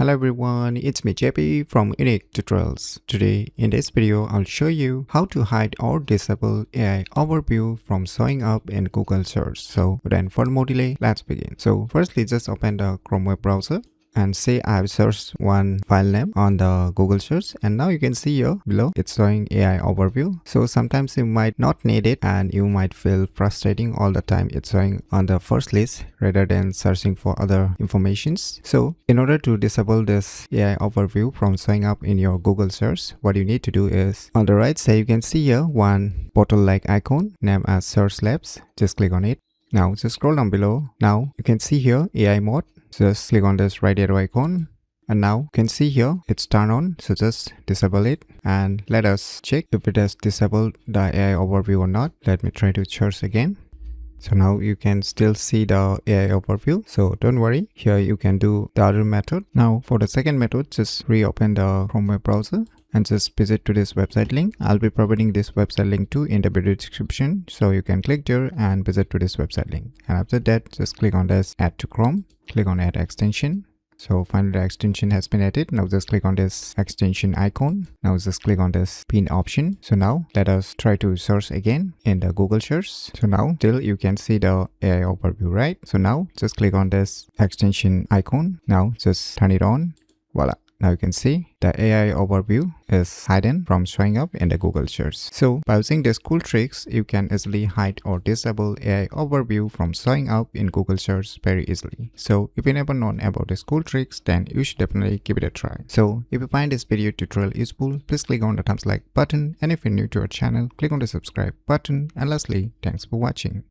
Hello everyone, it's me JP from UniqueTutorials. Today in this video, I'll show you how to hide or disable AI overview from showing up in Google search. So without further more delay, let's begin. So firstly, just open the Chrome web browser and say I've searched one file name on the Google search, and now you can see here below it's showing AI overview. So sometimes you might not need it and you might feel frustrating all the time it's showing on the first list rather than searching for other informations. So in order to disable this AI overview from showing up in your Google search, what you need to do is on the right side you can see here one portal like icon named as Search Labs. Just click on it. Now just scroll down below. Now you can see here AI mode. Just click on this right arrow icon, and now you can see here it's turned on, so just disable it and let us check if it has disabled the AI overview or not. Let me try to search again. So now you can still see the AI overview, so don't worry, here you can do the other method. Now for the second method, just reopen the Chrome web browser and just visit to this website link. I'll be providing this website link too in the video description, so you can click there and visit to this website link. And after that, just click on this add to Chrome, click on add extension. So finally the extension has been added. Now just click on this extension icon. Now just click on this pin option. So now let us try to search again in the Google search. So now still you can see the AI overview, right? So now just click on this extension icon. Now just turn it on. Voila. Now you can see the AI overview is hidden from showing up in the Google search. So by using these cool tricks, you can easily hide or disable AI overview from showing up in Google search very easily. So if you never known about these cool tricks, then you should definitely give it a try. So if you find this video tutorial useful, please click on the thumbs like button. And if you're new to our channel, click on the subscribe button. And lastly, thanks for watching.